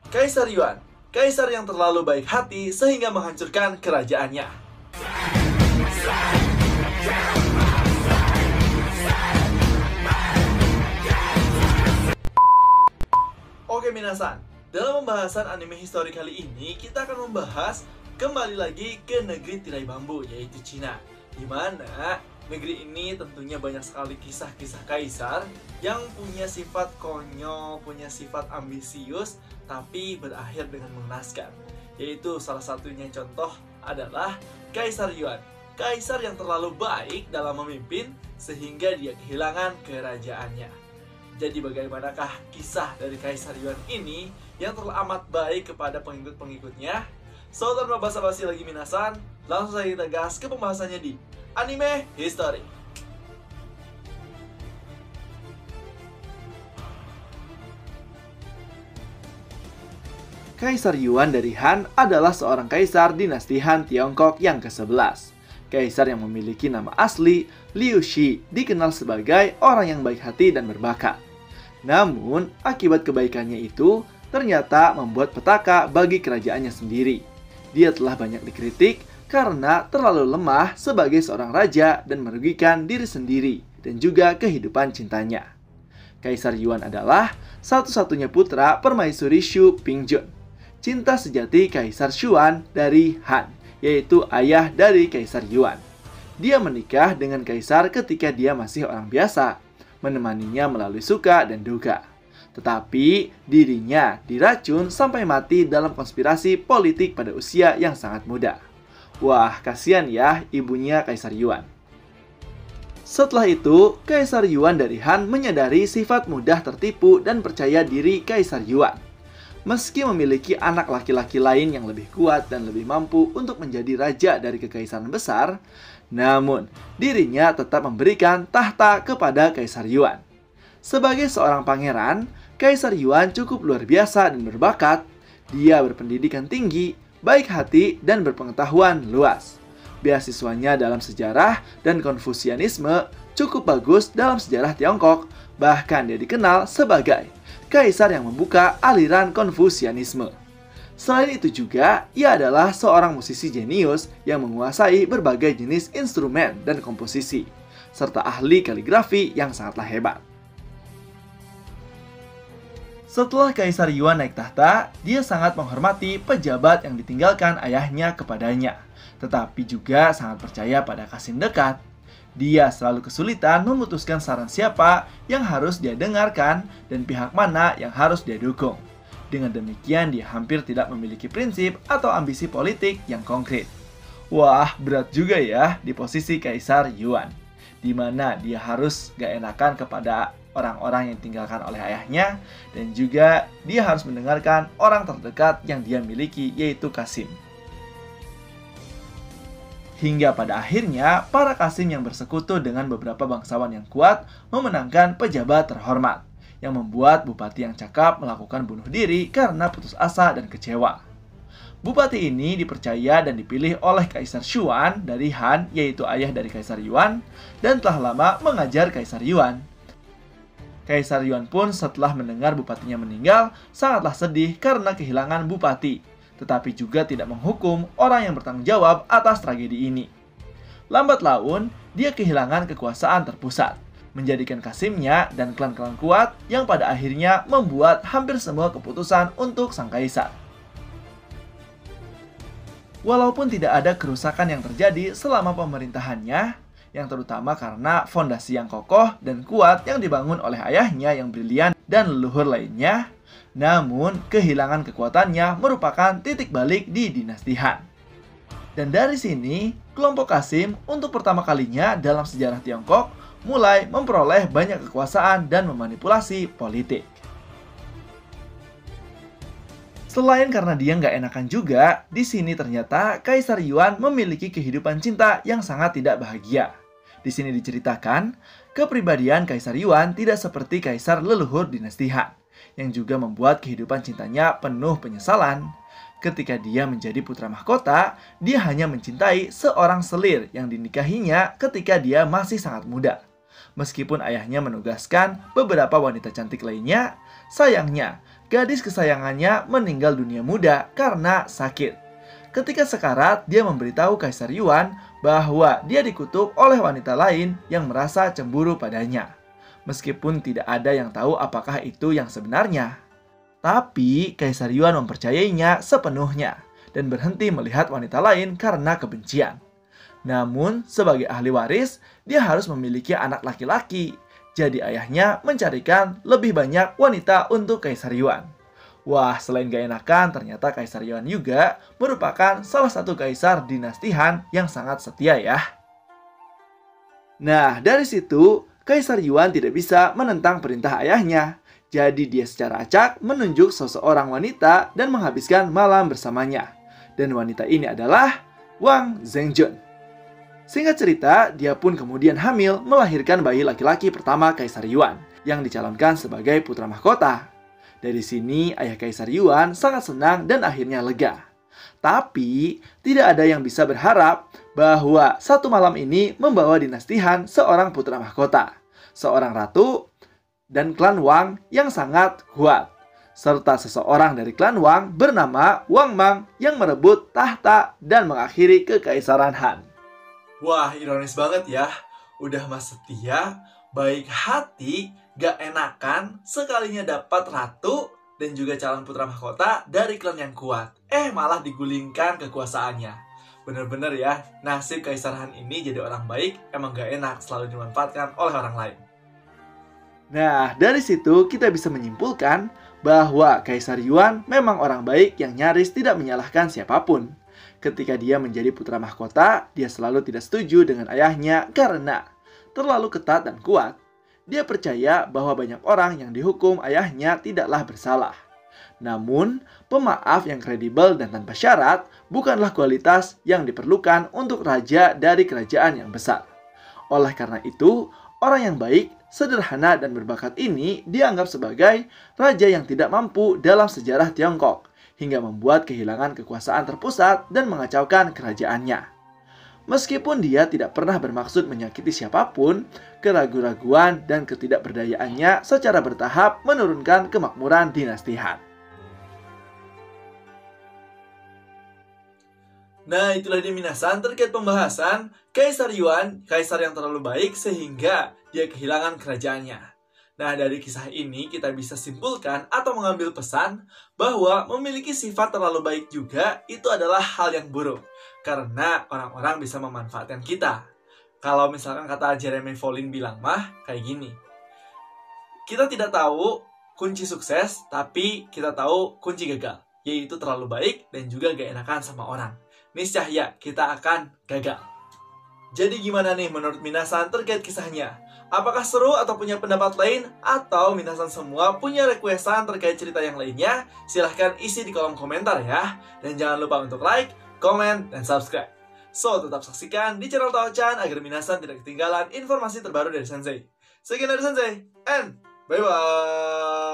Kaisar Yuan, kaisar yang terlalu baik hati sehingga menghancurkan kerajaannya. Oke minasan, dalam pembahasan anime histori kali ini kita akan membahas kembali lagi ke negeri tirai bambu, yaitu Cina. Di mana negeri ini tentunya banyak sekali kisah-kisah kaisar yang punya sifat konyol, punya sifat ambisius, tapi berakhir dengan mengenaskan. Yaitu salah satunya contoh adalah Kaisar Yuan. Kaisar yang terlalu baik dalam memimpin sehingga dia kehilangan kerajaannya. Jadi bagaimanakah kisah dari Kaisar Yuan ini yang teramat baik kepada pengikut-pengikutnya? So, tanpa basa-basi lagi minasan, langsung saja kita gas ke pembahasannya di Anime History. Kaisar Yuan dari Han adalah seorang kaisar dinasti Han Tiongkok yang ke-11. Kaisar yang memiliki nama asli Liu Shi dikenal sebagai orang yang baik hati dan berbakat. Namun, akibat kebaikannya itu ternyata membuat petaka bagi kerajaannya sendiri. Dia telah banyak dikritik karena terlalu lemah sebagai seorang raja dan merugikan diri sendiri dan juga kehidupan cintanya. Kaisar Yuan adalah satu-satunya putra permaisuri Xu Pingjun, cinta sejati Kaisar Xuan dari Han, yaitu ayah dari Kaisar Yuan. Dia menikah dengan kaisar ketika dia masih orang biasa, menemaninya melalui suka dan duka. Tetapi dirinya diracun sampai mati dalam konspirasi politik pada usia yang sangat muda. Wah, kasihan ya ibunya Kaisar Yuan. Setelah itu, Kaisar Yuan dari Han menyadari sifat mudah tertipu dan percaya diri Kaisar Yuan. Meski memiliki anak laki-laki lain yang lebih kuat dan lebih mampu untuk menjadi raja dari kekaisaran besar, namun dirinya tetap memberikan tahta kepada Kaisar Yuan. Sebagai seorang pangeran, Kaisar Yuan cukup luar biasa dan berbakat. Dia berpendidikan tinggi, baik hati, dan berpengetahuan luas. Beasiswanya dalam sejarah dan Konfusianisme cukup bagus dalam sejarah Tiongkok. Bahkan dia dikenal sebagai kaisar yang membuka aliran Konfusianisme. Selain itu juga, ia adalah seorang musisi jenius yang menguasai berbagai jenis instrumen dan komposisi, serta ahli kaligrafi yang sangatlah hebat. Setelah Kaisar Yuan naik tahta, dia sangat menghormati pejabat yang ditinggalkan ayahnya kepadanya, tetapi juga sangat percaya pada kasim dekat. Dia selalu kesulitan memutuskan saran siapa yang harus dia dengarkan dan pihak mana yang harus dia dukung. Dengan demikian, dia hampir tidak memiliki prinsip atau ambisi politik yang konkret. Wah, berat juga ya di posisi Kaisar Yuan, di mana dia harus gak enakan kepada orang-orang yang ditinggalkan oleh ayahnya, dan juga dia harus mendengarkan orang terdekat yang dia miliki, yaitu kasim. Hingga pada akhirnya, para kasim yang bersekutu dengan beberapa bangsawan yang kuat memenangkan pejabat terhormat, yang membuat bupati yang cakap melakukan bunuh diri karena putus asa dan kecewa. Bupati ini dipercaya dan dipilih oleh Kaisar Xuan dari Han, yaitu ayah dari Kaisar Yuan, dan telah lama mengajar Kaisar Yuan. Kaisar Yuan pun setelah mendengar bupatinya meninggal, sangatlah sedih karena kehilangan bupati, tetapi juga tidak menghukum orang yang bertanggung jawab atas tragedi ini. Lambat laun, dia kehilangan kekuasaan terpusat, menjadikan kasimnya dan klan-klan kuat yang pada akhirnya membuat hampir semua keputusan untuk sang kaisar. Walaupun tidak ada kerusakan yang terjadi selama pemerintahannya, yang terutama karena fondasi yang kokoh dan kuat yang dibangun oleh ayahnya yang brilian dan leluhur lainnya, namun kehilangan kekuatannya merupakan titik balik di dinasti Han. Dan dari sini, kelompok Kasim untuk pertama kalinya dalam sejarah Tiongkok mulai memperoleh banyak kekuasaan dan memanipulasi politik. Selain karena dia nggak enakan juga, di sini ternyata Kaisar Yuan memiliki kehidupan cinta yang sangat tidak bahagia. Di sini diceritakan, kepribadian Kaisar Yuan tidak seperti kaisar leluhur dinasti Han, yang juga membuat kehidupan cintanya penuh penyesalan. Ketika dia menjadi putra mahkota, dia hanya mencintai seorang selir yang dinikahinya ketika dia masih sangat muda. Meskipun ayahnya menugaskan beberapa wanita cantik lainnya, sayangnya gadis kesayangannya meninggal dunia muda karena sakit. Ketika sekarat, dia memberitahu Kaisar Yuan bahwa dia dikutuk oleh wanita lain yang merasa cemburu padanya. Meskipun tidak ada yang tahu apakah itu yang sebenarnya. Tapi Kaisar Yuan mempercayainya sepenuhnya dan berhenti melihat wanita lain karena kebencian. Namun, sebagai ahli waris, dia harus memiliki anak laki-laki. Jadi ayahnya mencarikan lebih banyak wanita untuk Kaisar Yuan. Wah, selain gak enakan, ternyata Kaisar Yuan juga merupakan salah satu kaisar dinasti Han yang sangat setia ya. Nah, dari situ, Kaisar Yuan tidak bisa menentang perintah ayahnya. Jadi dia secara acak menunjuk seseorang wanita dan menghabiskan malam bersamanya. Dan wanita ini adalah Wang Zhengjun. Singkat cerita, dia pun kemudian hamil melahirkan bayi laki-laki pertama Kaisar Yuan yang dicalonkan sebagai putra mahkota. Dari sini, ayah Kaisar Yuan sangat senang dan akhirnya lega. Tapi, tidak ada yang bisa berharap bahwa satu malam ini membawa dinasti Han seorang putra mahkota, seorang ratu, dan klan Wang yang sangat kuat. Serta seseorang dari klan Wang bernama Wang Mang yang merebut tahta dan mengakhiri kekaisaran Han. Wah, ironis banget ya. Udah mas setia, baik hati, gak enakan, sekalinya dapat ratu dan juga calon putra mahkota dari klan yang kuat. Malah digulingkan kekuasaannya. Bener-bener ya, nasib Kaisar Han ini jadi orang baik emang gak enak, selalu dimanfaatkan oleh orang lain. Nah, dari situ kita bisa menyimpulkan bahwa Kaisar Yuan memang orang baik yang nyaris tidak menyalahkan siapapun. Ketika dia menjadi putra mahkota, dia selalu tidak setuju dengan ayahnya karena terlalu ketat dan kuat. Dia percaya bahwa banyak orang yang dihukum ayahnya tidaklah bersalah. Namun, pemaaf yang kredibel dan tanpa syarat bukanlah kualitas yang diperlukan untuk raja dari kerajaan yang besar. Oleh karena itu, orang yang baik, sederhana, dan berbakat ini dianggap sebagai raja yang tidak mampu dalam sejarah Tiongkok, hingga membuat kehilangan kekuasaan terpusat dan mengacaukan kerajaannya. Meskipun dia tidak pernah bermaksud menyakiti siapapun, keraguan-raguan dan ketidakberdayaannya secara bertahap menurunkan kemakmuran dinasti Han. Nah, itulah dia minasan terkait pembahasan Kaisar Yuan, kaisar yang terlalu baik sehingga dia kehilangan kerajaannya. Nah, dari kisah ini kita bisa simpulkan atau mengambil pesan bahwa memiliki sifat terlalu baik juga itu adalah hal yang buruk. Karena orang-orang bisa memanfaatkan kita. Kalau misalkan kata Jeremy Fowling bilang kayak gini. Kita tidak tahu kunci sukses, tapi kita tahu kunci gagal. Yaitu terlalu baik dan juga gak enakan sama orang. Niscaya kita akan gagal. Jadi gimana nih menurut minasan terkait kisahnya? Apakah seru atau punya pendapat lain? Atau minasan semua punya requestan terkait cerita yang lainnya? Silahkan isi di kolom komentar ya. Dan jangan lupa untuk like, komen, dan subscribe. So, tetap saksikan di channel Tao-chan agar minasan tidak ketinggalan informasi terbaru dari Sensei. Sekian dari Sensei, and bye-bye!